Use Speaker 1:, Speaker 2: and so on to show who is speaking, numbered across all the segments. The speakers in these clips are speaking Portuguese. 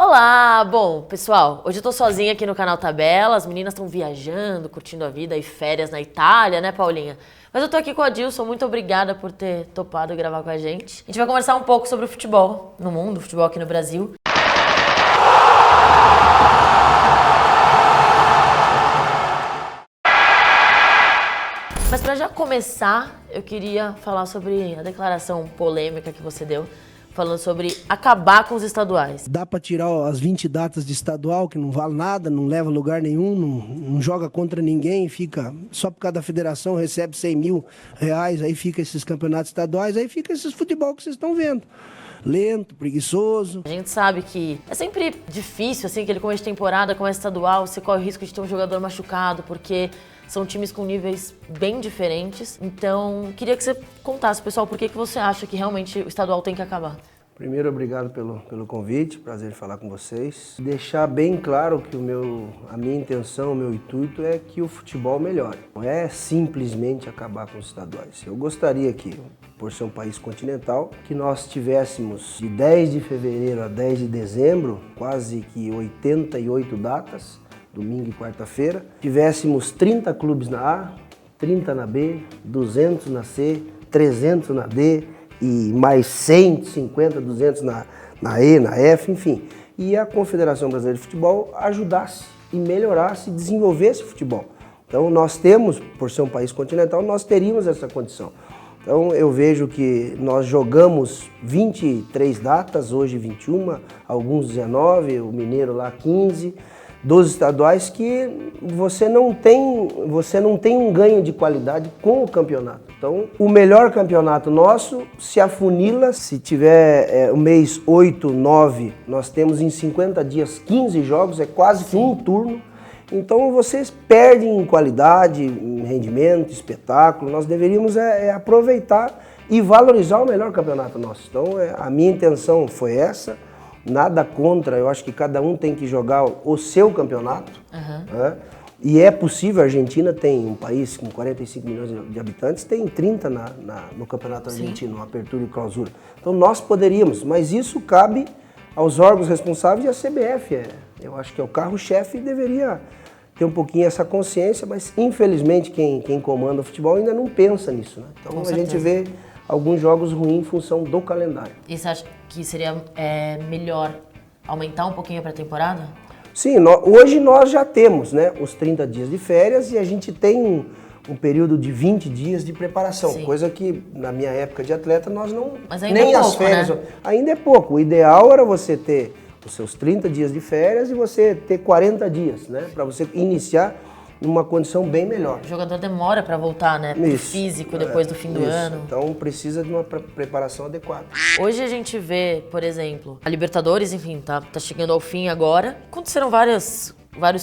Speaker 1: Olá! Bom, pessoal, hoje eu tô sozinha aqui no canal Tabela, as meninas estão viajando, curtindo a vida e férias na Itália, né, Paulinha? Mas eu tô aqui com a Dilson, muito obrigada por ter topado gravar com a gente. A gente vai conversar um pouco sobre o futebol no mundo, o futebol aqui no Brasil. Mas para já começar, eu queria falar sobre a declaração polêmica que você deu, falando sobre acabar com os estaduais.
Speaker 2: Dá para tirar as 20 datas de estadual, que não vale nada, não leva a lugar nenhum, não joga contra ninguém, fica só por causa da federação, recebe 100 mil reais, aí fica esses campeonatos estaduais, aí fica esses futebol que vocês estão vendo. Lento, preguiçoso.
Speaker 1: A gente sabe que é sempre difícil, assim, que ele começa de temporada, começa estadual, você corre o risco de ter um jogador machucado, porque são times com níveis bem diferentes. Então, queria que você contasse, pessoal, por que você acha que realmente o estadual tem que acabar.
Speaker 2: Primeiro, obrigado pelo convite, prazer em falar com vocês. Deixar bem claro que a minha intenção, o meu intuito é que o futebol melhore. Não é simplesmente acabar com os estaduais. Eu gostaria que, por ser um país continental, que nós tivéssemos de 10 de fevereiro a 10 de dezembro, quase que 88 datas, domingo e quarta-feira, tivéssemos 30 clubes na A, 30 na B, 200 na C, 300 na D e mais 150, 200 na E, na F, enfim. E a Confederação Brasileira de Futebol ajudasse e melhorasse e desenvolvesse o futebol. Então nós temos, por ser um país continental, nós teríamos essa condição. Então eu vejo que nós jogamos 23 datas, hoje 21, alguns 19, o Mineiro lá 15, 12 estaduais, que você não tem um ganho de qualidade com o campeonato. Então, o melhor campeonato nosso se afunila, se tiver o mês 8, 9, nós temos em 50 dias 15 jogos, é quase que um turno. Então, vocês perdem em qualidade, em rendimento, espetáculo. Nós deveríamos aproveitar e valorizar o melhor campeonato nosso. Então, a minha intenção foi essa. Nada contra, eu acho que cada um tem que jogar o seu campeonato. Né? E é possível, a Argentina tem um país com 45 milhões de habitantes, tem 30 no campeonato argentino, apertura e clausura. Então nós poderíamos, mas isso cabe aos órgãos responsáveis e à CBF. Eu acho que é o carro-chefe e deveria ter um pouquinho essa consciência, mas infelizmente quem comanda o futebol ainda não pensa nisso. Né? Então a gente vê alguns jogos ruins em função do calendário.
Speaker 1: E você acha que seria melhor aumentar um pouquinho a pré-temporada?
Speaker 2: Sim, hoje nós já temos, né, os 30 dias de férias e a gente tem um período de 20 dias de preparação, Sim. Coisa que na minha época de atleta nós não...
Speaker 1: Mas ainda nem é pouco, as férias, né?
Speaker 2: Ainda é pouco. O ideal era você ter os seus 30 dias de férias e você ter 40 dias, né, para você iniciar numa condição bem melhor.
Speaker 1: O jogador demora para voltar, né, pro físico depois do fim do ano.
Speaker 2: Então precisa de uma preparação adequada.
Speaker 1: Hoje a gente vê, por exemplo, a Libertadores, enfim, tá chegando ao fim agora. Aconteceram vários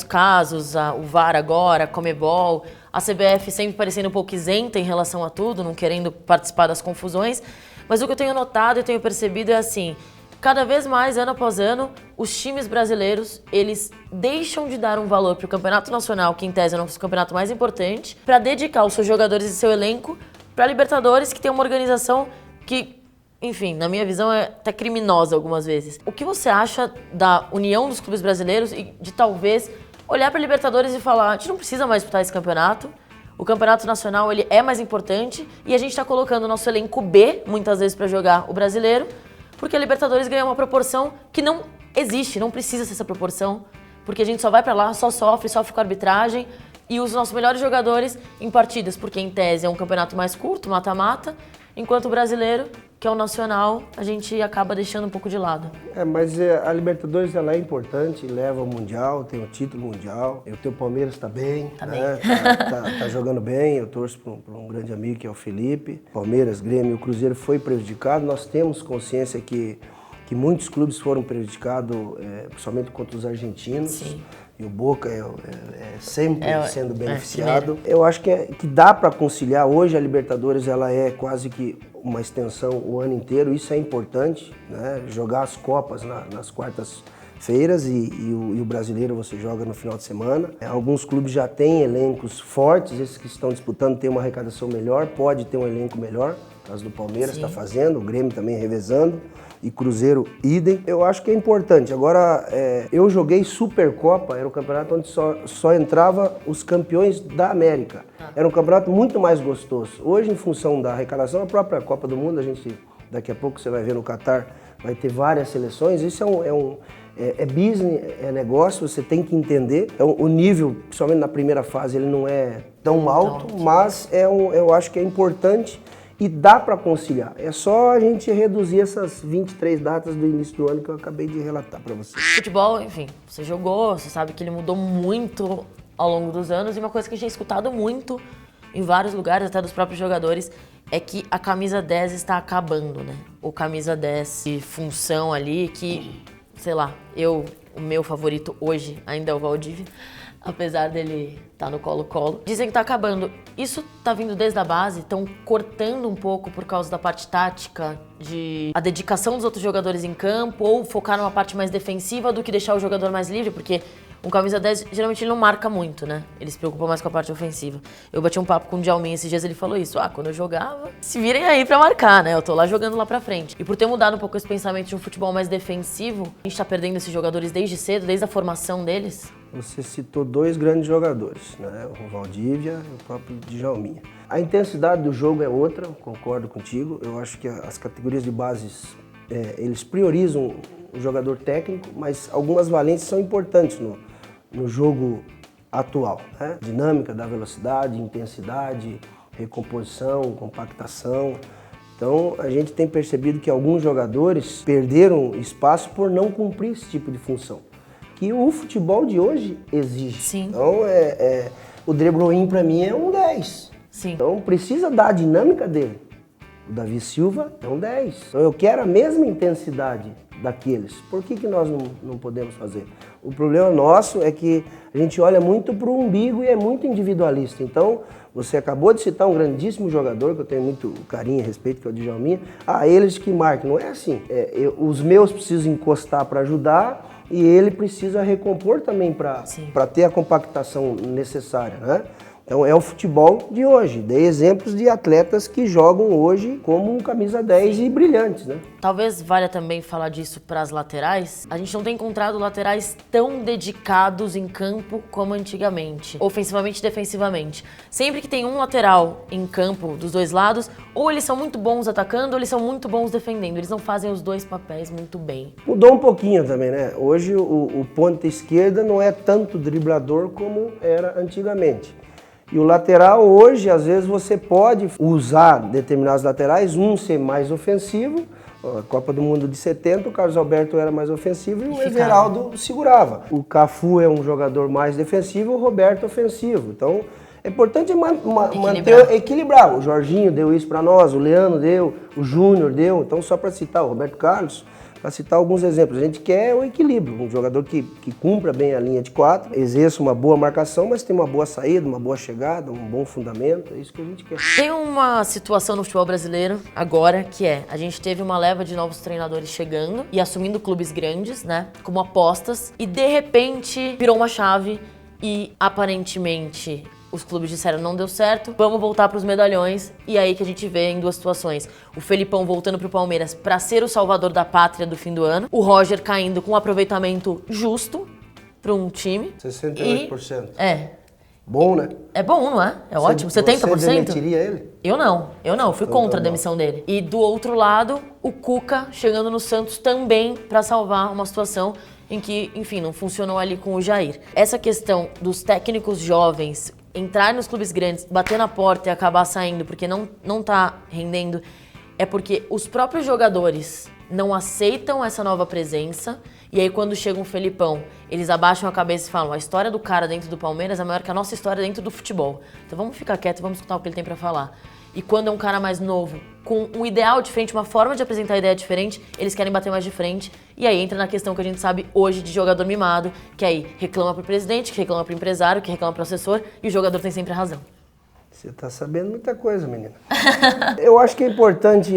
Speaker 1: casos, o VAR agora, a Conmebol, a CBF sempre parecendo um pouco isenta em relação a tudo, não querendo participar das confusões. Mas o que eu tenho notado e tenho percebido é assim, cada vez mais, ano após ano, os times brasileiros, eles deixam de dar um valor para o campeonato nacional, que em tese é o nosso campeonato mais importante, para dedicar os seus jogadores e seu elenco para a Libertadores, que tem uma organização que, enfim, na minha visão é até criminosa algumas vezes. O que você acha da união dos clubes brasileiros e de talvez olhar para a Libertadores e falar, a gente não precisa mais disputar esse campeonato, o campeonato nacional ele é mais importante e a gente está colocando o nosso elenco B, muitas vezes, para jogar o brasileiro, porque a Libertadores ganha uma proporção que não existe, não precisa ser essa proporção, porque a gente só vai pra lá, só sofre com a arbitragem e usa os nossos melhores jogadores em partidas, porque em tese é um campeonato mais curto, mata-mata, enquanto o brasileiro, que é o nacional, a gente acaba deixando um pouco de lado.
Speaker 2: Mas a Libertadores ela é importante, leva ao Mundial, tem o título mundial, o teu Palmeiras está bem, né? tá jogando bem, eu torço para um grande amigo que é o Felipe. Palmeiras, Grêmio, o Cruzeiro foi prejudicado, nós temos consciência que muitos clubes foram prejudicados, principalmente contra os argentinos. Sim. E o Boca sempre sendo beneficiado. Eu acho que dá para conciliar. Hoje a Libertadores ela é quase que uma extensão o ano inteiro, isso é importante, né? Jogar as Copas nas quartas-feiras e o brasileiro você joga no final de semana. Alguns clubes já têm elencos fortes, esses que estão disputando têm uma arrecadação melhor, pode ter um elenco melhor. O caso do Palmeiras
Speaker 1: Sim.
Speaker 2: está fazendo, o Grêmio também revezando, e Cruzeiro idem. Eu acho que é importante. Agora, eu joguei Supercopa, era um campeonato onde só entrava os campeões da América. Era um campeonato muito mais gostoso. Hoje, em função da arrecadação, a própria Copa do Mundo, daqui a pouco você vai ver no Catar, vai ter várias seleções. Isso é business, é negócio, você tem que entender. O nível, principalmente na primeira fase, ele não é tão alto, mas eu acho que é importante e dá para conciliar. É só a gente reduzir essas 23 datas do início do ano que eu acabei de relatar para você.
Speaker 1: Futebol, enfim, você jogou, você sabe que ele mudou muito ao longo dos anos, e uma coisa que a gente tem escutado muito em vários lugares, até dos próprios jogadores, é que a camisa 10 está acabando, né? O camisa 10 de função ali que, sei lá, o meu favorito hoje ainda é o Valdívia, apesar dele estar no Colo-Colo. Dizem que tá acabando. Isso tá vindo desde a base, estão cortando um pouco por causa da parte tática, de a dedicação dos outros jogadores em campo, ou focar numa parte mais defensiva do que deixar o jogador mais livre, porque um camisa 10, geralmente ele não marca muito, né? Ele se preocupa mais com a parte ofensiva. Eu bati um papo com o Djalminha esses dias, ele falou isso. Quando eu jogava, se virem aí pra marcar, né? Eu tô lá jogando lá pra frente. E por ter mudado um pouco esse pensamento de um futebol mais defensivo, a gente tá perdendo esses jogadores desde cedo, desde a formação deles.
Speaker 2: Você citou dois grandes jogadores, né? O Valdívia e o próprio Djalminha. A intensidade do jogo é outra, concordo contigo. Eu acho que as categorias de bases, eles priorizam o jogador técnico, mas algumas valências são importantes no jogo atual, né? Dinâmica da velocidade, intensidade, recomposição, compactação. Então, a gente tem percebido que alguns jogadores perderam espaço por não cumprir esse tipo de função, que o futebol de hoje exige.
Speaker 1: Sim.
Speaker 2: Então, o De Bruyne, para mim, é um 10.
Speaker 1: Sim.
Speaker 2: Então, precisa dar a dinâmica dele. O Davi Silva é um 10. Então, eu quero a mesma intensidade daqueles. Por que nós não podemos fazer? O problema nosso é que a gente olha muito para o umbigo e é muito individualista. Então, você acabou de citar um grandíssimo jogador, que eu tenho muito carinho e respeito, que é o Djalminha. Eles que marcam. Não é assim. Os meus precisam encostar para ajudar e ele precisa recompor também para ter a compactação necessária, né? Então é o futebol de hoje. Dei exemplos de atletas que jogam hoje como um camisa 10 e brilhantes, né?
Speaker 1: Talvez valha também falar disso para as laterais. A gente não tem encontrado laterais tão dedicados em campo como antigamente, ofensivamente e defensivamente. Sempre que tem um lateral em campo dos dois lados, ou eles são muito bons atacando, ou eles são muito bons defendendo. Eles não fazem os dois papéis muito bem.
Speaker 2: Mudou um pouquinho também, né? Hoje o ponta esquerda não é tanto driblador como era antigamente. E o lateral hoje, às vezes, você pode usar determinados laterais, ser mais ofensivo. A Copa do Mundo de 70, o Carlos Alberto era mais ofensivo e o Everaldo segurava. O Cafu é um jogador mais defensivo, o Roberto ofensivo. Então, é importante equilibrar. O Jorginho deu isso para nós, o Leandro deu, o Júnior deu. Então, só para citar o Roberto Carlos, para citar alguns exemplos, a gente quer o equilíbrio, um jogador que cumpra bem a linha de 4, exerça uma boa marcação, mas tem uma boa saída, uma boa chegada, um bom fundamento, é isso que a gente quer.
Speaker 1: Tem uma situação no futebol brasileiro agora que a gente teve uma leva de novos treinadores chegando e assumindo clubes grandes, né, como apostas, e de repente virou uma chave e aparentemente os clubes disseram não deu certo, vamos voltar para os medalhões. E aí que a gente vê em duas situações: o Felipão voltando pro Palmeiras para ser o salvador da pátria do fim do ano, o Roger caindo com um aproveitamento justo para um time.
Speaker 2: 68%.
Speaker 1: Bom,
Speaker 2: né?
Speaker 1: É bom, não é? É ótimo. 70%?
Speaker 2: Você demitiria ele?
Speaker 1: Eu não. Fui contra a demissão dele. E do outro lado, o Cuca chegando no Santos também para salvar uma situação em que, enfim, não funcionou ali com o Jair. Essa questão dos técnicos jovens entrar nos clubes grandes, bater na porta e acabar saindo porque não tá rendendo, é porque os próprios jogadores não aceitam essa nova presença. E aí quando chega um Felipão, eles abaixam a cabeça e falam: a história do cara dentro do Palmeiras é maior que a nossa história dentro do futebol. Então vamos ficar quieto, vamos escutar o que ele tem pra falar. E quando é um cara mais novo, com um ideal diferente, uma forma de apresentar a ideia diferente, eles querem bater mais de frente. E aí entra na questão que a gente sabe hoje de jogador mimado, que aí reclama pro presidente, que reclama pro empresário, que reclama pro assessor, e o jogador tem sempre a razão.
Speaker 2: Você está sabendo muita coisa, menina. Eu acho que é importante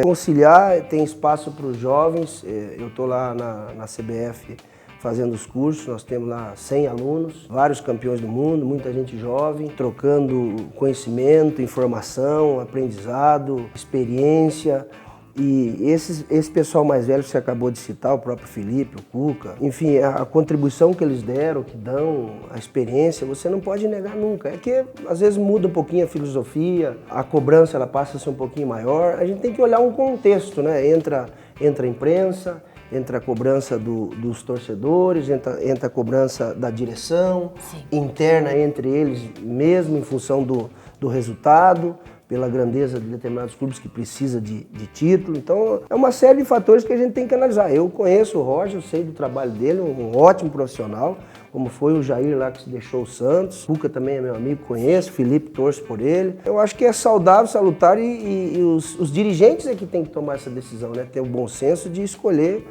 Speaker 2: conciliar, tem espaço para os jovens. Eu estou lá na CBF fazendo os cursos, nós temos lá 100 alunos, vários campeões do mundo, muita gente jovem, trocando conhecimento, informação, aprendizado, experiência. E esse pessoal mais velho que você acabou de citar, o próprio Felipe, o Cuca, enfim, a contribuição que eles deram, que dão, a experiência, você não pode negar nunca. É que às vezes muda um pouquinho a filosofia, a cobrança ela passa a ser um pouquinho maior. A gente tem que olhar um contexto, né? Entra a imprensa, entra a cobrança dos torcedores, entra a cobrança da direção, sim, interna entre eles mesmo, em função do resultado, pela grandeza de determinados clubes que precisa de título. Então, é uma série de fatores que a gente tem que analisar. Eu conheço o Roger, eu sei do trabalho dele, um ótimo profissional, como foi o Jair lá que se deixou o Santos. O Cuca também é meu amigo, conheço, o Felipe torço por ele. Eu acho que é saudável, salutar e os dirigentes é que tem que tomar essa decisão, né? Ter o bom senso de escolher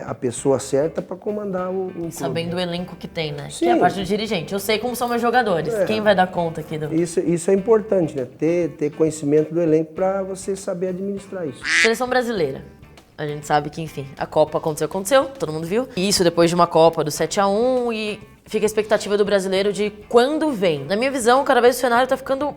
Speaker 2: a pessoa certa para comandar o clube.
Speaker 1: Sabendo o elenco que tem, né?
Speaker 2: Sim.
Speaker 1: Que é a parte do dirigente. Eu sei como são meus jogadores. Quem vai dar conta aqui do...
Speaker 2: Isso é importante, né? Ter conhecimento do elenco para você saber administrar isso.
Speaker 1: Seleção brasileira. A gente sabe que, enfim, a Copa aconteceu, todo mundo viu. E isso depois de uma Copa do 7-1 e fica a expectativa do brasileiro de quando vem. Na minha visão, cada vez o cenário tá ficando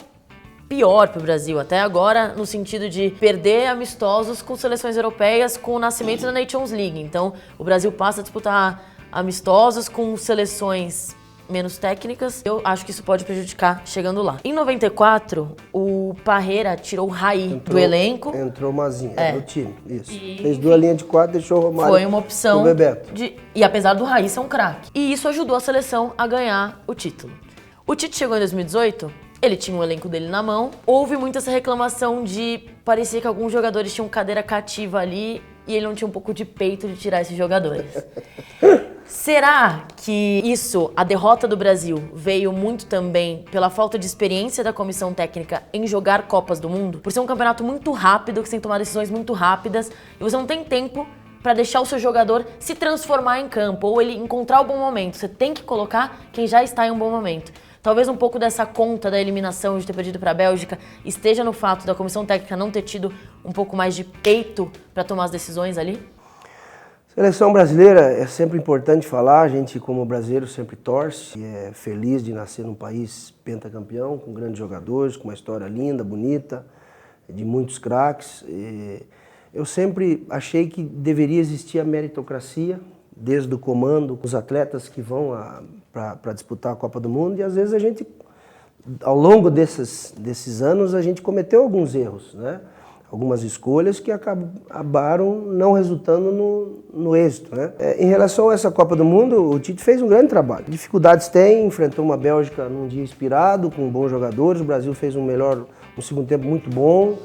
Speaker 1: pior para o Brasil, até agora, no sentido de perder amistosos com seleções europeias com o nascimento da Nations League. Então, o Brasil passa a disputar amistosos com seleções menos técnicas. Eu acho que isso pode prejudicar chegando lá. Em 94, o Parreira tirou o Raí do elenco.
Speaker 2: Entrou o Mazinho, do time, isso. Fez 2 linhas de 4, deixou o Romário.
Speaker 1: Foi uma opção.
Speaker 2: O Bebeto.
Speaker 1: E apesar do Raí ser um craque. E isso ajudou a seleção a ganhar o título. O Tite chegou em 2018... Ele tinha o elenco dele na mão. Houve muita essa reclamação de... Parecia que alguns jogadores tinham cadeira cativa ali e ele não tinha um pouco de peito de tirar esses jogadores. Será que isso, a derrota do Brasil, veio muito também pela falta de experiência da comissão técnica em jogar Copas do Mundo? Por ser um campeonato muito rápido, que você tem que tomar decisões muito rápidas e você não tem tempo para deixar o seu jogador se transformar em campo ou ele encontrar o bom momento. Você tem que colocar quem já está em um bom momento. Talvez um pouco dessa conta da eliminação de ter perdido para a Bélgica esteja no fato da comissão técnica não ter tido um pouco mais de peito para tomar as decisões ali?
Speaker 2: Seleção brasileira é sempre importante falar, a gente como brasileiro sempre torce e é feliz de nascer num país pentacampeão, com grandes jogadores, com uma história linda, bonita, de muitos craques. Eu sempre achei que deveria existir a meritocracia, desde o comando, os atletas que vão para disputar a Copa do Mundo, e às vezes a gente, ao longo desses anos, a gente cometeu alguns erros, né? Algumas escolhas que acabaram não resultando no êxito, né? Em relação a essa Copa do Mundo, o Tite fez um grande trabalho. Dificuldades tem, enfrentou uma Bélgica num dia inspirado, com bons jogadores, o Brasil fez um segundo tempo muito bom.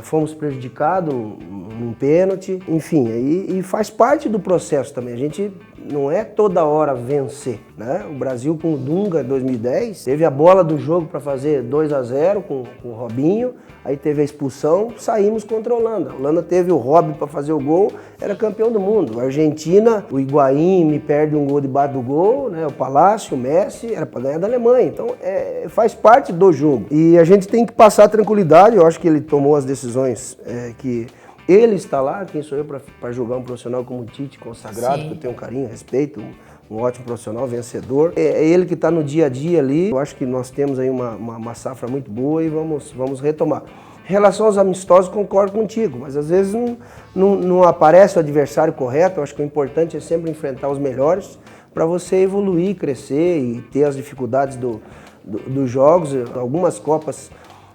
Speaker 2: Fomos prejudicados num pênalti, enfim, e faz parte do processo também. A gente não é toda hora vencer, né? O Brasil com o Dunga em 2010 teve a bola do jogo para fazer 2-0 com o Robinho, aí teve a expulsão, saímos contra a Holanda. A Holanda teve o Robin para fazer o gol, era campeão do mundo. A Argentina, o Higuaín me perde um gol debaixo do gol, né? O Palácio, o Messi, era para ganhar da Alemanha. Então faz parte do jogo. E a gente tem que passar tranquilidade, eu acho que ele tomou as decisões que ele está lá, quem sou eu para julgar um profissional como o Tite, consagrado, que eu tenho um carinho, respeito, um ótimo profissional, vencedor. É ele que está no dia a dia ali. Eu acho que nós temos aí uma safra muito boa e vamos retomar. Em relação aos amistosos, concordo contigo, mas às vezes não aparece o adversário correto. Eu acho que o importante é sempre enfrentar os melhores para você evoluir, crescer e ter as dificuldades dos jogos. Algumas Copas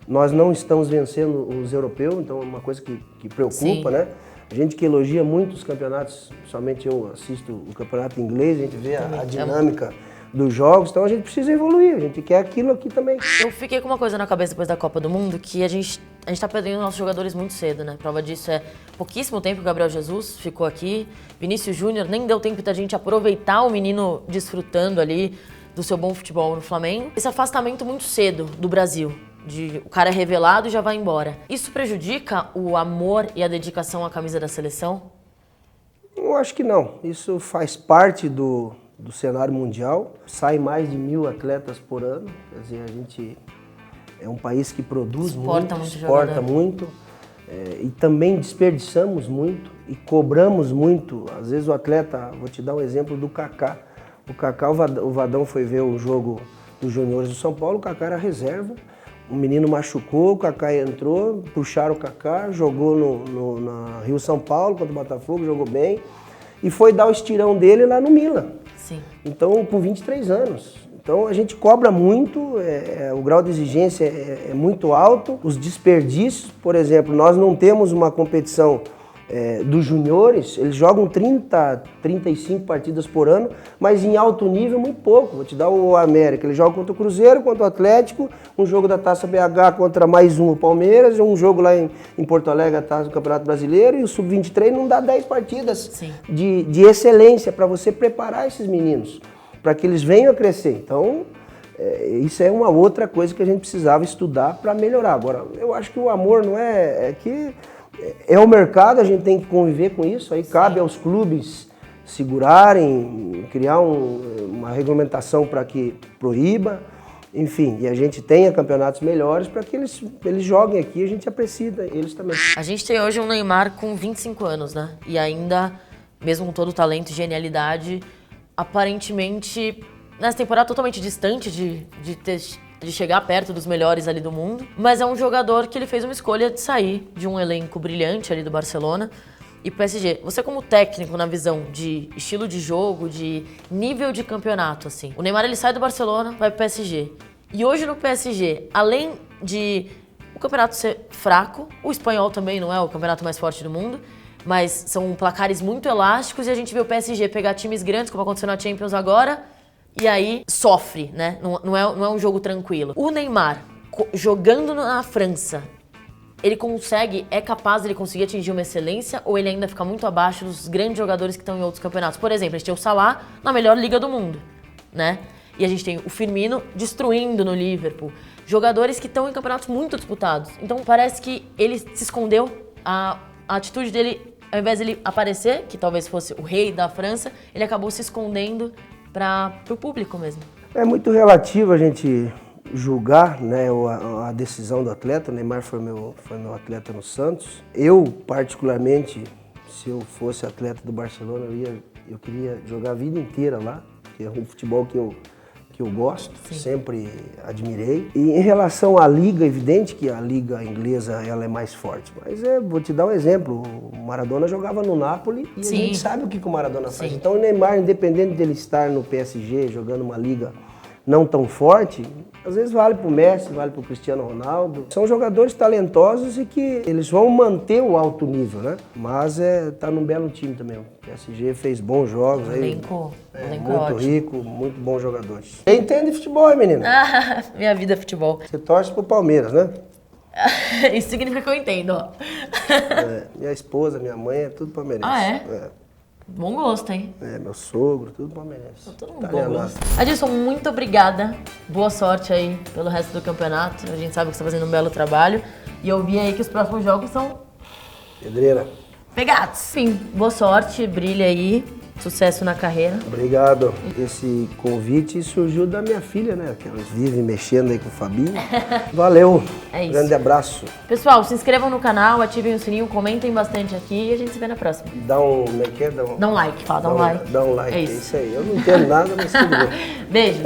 Speaker 2: nós não estamos vencendo os europeus, então é uma coisa que preocupa, né? A gente que elogia muito os campeonatos, somente eu assisto o campeonato inglês, a gente vê a dinâmica dos jogos, então a gente precisa evoluir, a gente quer aquilo aqui também.
Speaker 1: Eu fiquei com uma coisa na cabeça depois da Copa do Mundo, que a gente tá perdendo nossos jogadores muito cedo, né? Prova disso é pouquíssimo tempo que o Gabriel Jesus ficou aqui, Vinícius Júnior, nem deu tempo da gente aproveitar o menino desfrutando ali do seu bom futebol no Flamengo. Esse afastamento muito cedo do Brasil. O cara é revelado e já vai embora. Isso prejudica o amor e a dedicação à camisa da seleção?
Speaker 2: Eu acho que não. Isso faz parte do cenário mundial. Sai mais de 1000 atletas por ano. Quer dizer, a gente É um país que produz
Speaker 1: Exporta
Speaker 2: muito,
Speaker 1: muito
Speaker 2: exporta
Speaker 1: jogador.
Speaker 2: muito. E também desperdiçamos muito e cobramos muito. Às vezes o atleta, vou te dar um exemplo do Kaká. O Kaká, o Vadão foi ver o jogo dos juniores do São Paulo, o Kaká era reserva. O menino machucou, o Kaká entrou, puxaram o Kaká, jogou na Rio São Paulo contra o Botafogo, jogou bem. E foi dar o estirão dele lá no Milan.
Speaker 1: Sim.
Speaker 2: Então, com 23 anos. Então, a gente cobra muito, o grau de exigência é muito alto. Os desperdícios, por exemplo, nós não temos uma competição dos juniores, eles jogam 30, 35 partidas por ano, mas em alto nível muito pouco. Vou te dar o América, ele joga contra o Cruzeiro, contra o Atlético, um jogo da Taça BH contra mais um, o Palmeiras, um jogo lá em Porto Alegre, a Taça do Campeonato Brasileiro, e o Sub-23 não dá 10 partidas de excelência para você preparar esses meninos, para que eles venham a crescer. Então, isso é uma outra coisa que a gente precisava estudar para melhorar. Agora, eu acho que o amor não é que... É o mercado, a gente tem que conviver com isso, aí cabe aos clubes segurarem, criar uma regulamentação para que proíba, enfim, e a gente tenha campeonatos melhores para que eles joguem aqui e a gente aprecia eles também.
Speaker 1: A gente tem hoje um Neymar com 25 anos, né? E ainda, mesmo com todo o talento e genialidade, aparentemente, nessa temporada totalmente distante de chegar perto dos melhores ali do mundo, mas é um jogador que ele fez uma escolha de sair de um elenco brilhante ali do Barcelona e pro PSG. Você como técnico na visão de estilo de jogo, de nível de campeonato, assim, o Neymar ele sai do Barcelona, vai pro PSG. E hoje no PSG, além de o campeonato ser fraco, o espanhol também não é o campeonato mais forte do mundo, mas são placares muito elásticos e a gente vê o PSG pegar times grandes, como aconteceu na Champions agora, e aí sofre, né? Não é um jogo tranquilo. O Neymar, jogando na França, ele é capaz de ele conseguir atingir uma excelência ou ele ainda fica muito abaixo dos grandes jogadores que estão em outros campeonatos? Por exemplo, a gente tem o Salah na melhor liga do mundo, né? E a gente tem o Firmino destruindo no Liverpool. Jogadores que estão em campeonatos muito disputados. Então parece que ele se escondeu, a atitude dele, ao invés de ele aparecer, que talvez fosse o rei da França, ele acabou se escondendo para o público mesmo. É
Speaker 2: muito relativo a gente julgar, né, a decisão do atleta. O Neymar foi meu atleta no Santos. Eu, particularmente, se eu fosse atleta do Barcelona, eu queria jogar a vida inteira lá, que é um futebol que eu gosto, sempre admirei. E em relação à liga, evidente que a liga inglesa ela é mais forte, mas vou te dar um exemplo, o Maradona jogava no Napoli e a gente sabe o que o Maradona faz. Então o Neymar, independente dele estar no PSG, jogando uma liga não tão forte, às vezes vale pro Messi, vale pro Cristiano Ronaldo. São jogadores talentosos e que eles vão manter o alto nível, né? Mas tá num belo time também. O PSG fez bons jogos aí.
Speaker 1: Elenco
Speaker 2: muito
Speaker 1: ótimo.
Speaker 2: rico, muito bons jogadores. Você entende futebol, hein, menina?
Speaker 1: Minha vida é futebol.
Speaker 2: Você torce pro Palmeiras, né?
Speaker 1: Isso significa que eu entendo, ó.
Speaker 2: Minha esposa, minha mãe, é tudo palmeirense.
Speaker 1: Ah, é? Bom gosto, hein?
Speaker 2: Meu sogro, tudo palmeirense.
Speaker 1: Todo mundo bom gosto. Adilson, muito obrigada. Boa sorte aí pelo resto do campeonato. A gente sabe que você está fazendo um belo trabalho. E eu vi aí que os próximos jogos são...
Speaker 2: pedreira.
Speaker 1: Pegados. Sim, boa sorte, brilha aí. Sucesso na carreira.
Speaker 2: Obrigado. Esse convite surgiu da minha filha, né? Que elas vivem mexendo aí com o Fabinho. Valeu.
Speaker 1: É isso.
Speaker 2: Grande abraço.
Speaker 1: Pessoal, se inscrevam no canal, ativem o sininho, comentem bastante aqui e a gente se vê na próxima.
Speaker 2: Dá um... Como é que é?
Speaker 1: Dá um like, fala, dá um like.
Speaker 2: Dá um like,
Speaker 1: É
Speaker 2: isso aí. Eu não entendo nada, mas tudo bem.
Speaker 1: Beijo.